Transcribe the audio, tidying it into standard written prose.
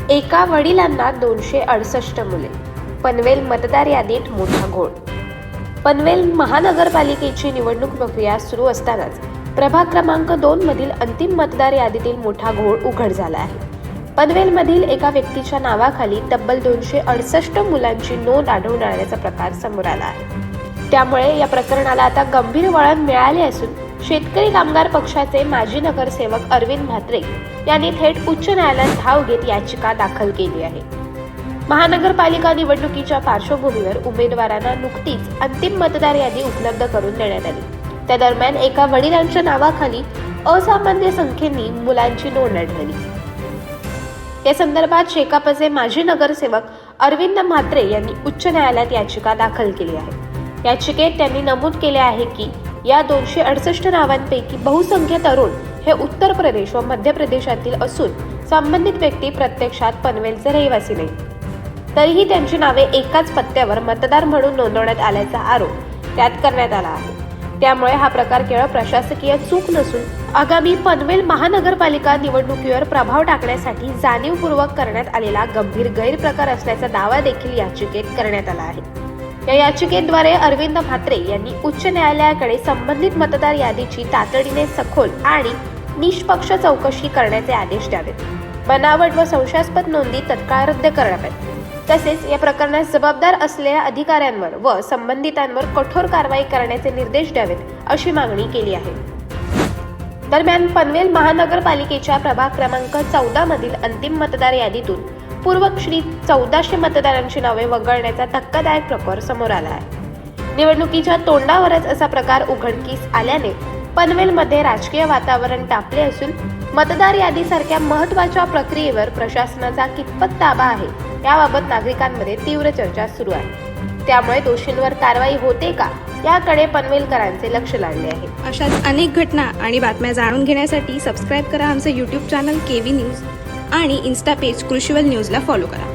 एका वडिलांना 268 मुले. पनवेल मतदार यादीत मोठा घोळ. पनवेल महानगरपालिकेची निवडणूक प्रक्रिया सुरू असतानाच प्रभाग क्रमांक 2 मधील अंतिम मतदार यादीतील मोठा घोळ उघड झाला आहे. पनवेलमधील एका व्यक्तीच्या नावाखाली तब्बल 268 मुलांची नोंद आढळून आल्याचा प्रकार समोर आला आहे. त्यामुळे या प्रकरणाला आता गंभीर वळण मिळाले असून शेतकरी कामगार पक्षाचे माजी नगरसेवक अरविंद म्हात्रे यांनी थेट उच्च न्यायालयात धाव घेत याचिका दाखल केली आहे. महानगरपालिका निवडणुकीच्या पार्श्वभूमीवर उमेदवारांना नुकतीच अंतिम मतदार यादी उपलब्ध करून देण्यात आली. त्या दरम्यान एका वडिलांच्या नावाखाली असामान्य संख्येने मुलांची नोंद आढळली. या संदर्भात शेकापचे माजी नगरसेवक अरविंद म्हात्रे यांनी उच्च न्यायालयात याचिका दाखल केली आहे. याचिकेत त्यांनी नमूद केले आहे की या 268 नावांपैकी बहुसंख्य तरुण हे उत्तर प्रदेश व मध्य प्रदेशातील असून संबंधित व्यक्ती प्रत्यक्षात पनवेलचे रहिवासी नाही. तरीही त्यांची नावे एकाच पत्त्यावर मतदार म्हणून नोंदवण्यात आल्याचा आरोप त्यात करण्यात आला आहे. त्यामुळे हा प्रकार केवळ प्रशासकीय चूक नसून आगामी पनवेल महानगरपालिका निवडणुकीवर प्रभाव टाकण्यासाठी जाणीवपूर्वक करण्यात आलेला गंभीर गैरप्रकार असल्याचा दावा देखील याचिकेत करण्यात आला आहे. या याचिकेद्वारे अरविंद म्हात्रे यांनी उच्च न्यायालयाकडे संबंधित मतदार यादीची तातडीने सखोल आणि निष्पक्ष चौकशी करण्याचे आदेश द्यावेत. बनावट व संशयास्पद नोंदी तत्काळ रद्द कराव्यात. तसेच या प्रकरणात जबाबदार असलेल्या अधिकाऱ्यांवर व संबंधितांवर कठोर कारवाई करण्याचे निर्देश द्यावेत अशी मागणी केली आहे. दरम्यान पनवेल महानगरपालिकेच्या प्रभाग क्रमांक 14 मधील अंतिम मतदार यादीतून पूर्वक्षणी 1400 मतदारांची नावे वगळण्याचा धक्कादायक प्रकार समोर आला आहे. निवडणुकीच्या तोंडावरच असा प्रकार उघडकीस आल्याने पनवेलमध्ये राजकीय वातावरण तापले असून मतदार यादीसारख्या महत्त्वाच्या प्रक्रियेवर प्रशासनाचा कितपत ताबा आहे याबाबत नागरिकांमध्ये तीव्र चर्चा सुरू आहे. त्यामुळे दोषींवर कारवाई होते का याकडे पनवेलकरांचे लक्ष लागले आहे. अशाच अनेक घटना आणि बातम्या जाणून घेण्यासाठी सबस्क्राईब करा आमचं यूट्यूब चॅनल केव्ही न्यूज आणि इन्स्टा पेज कृषीवल न्यूजला फॉलो करा.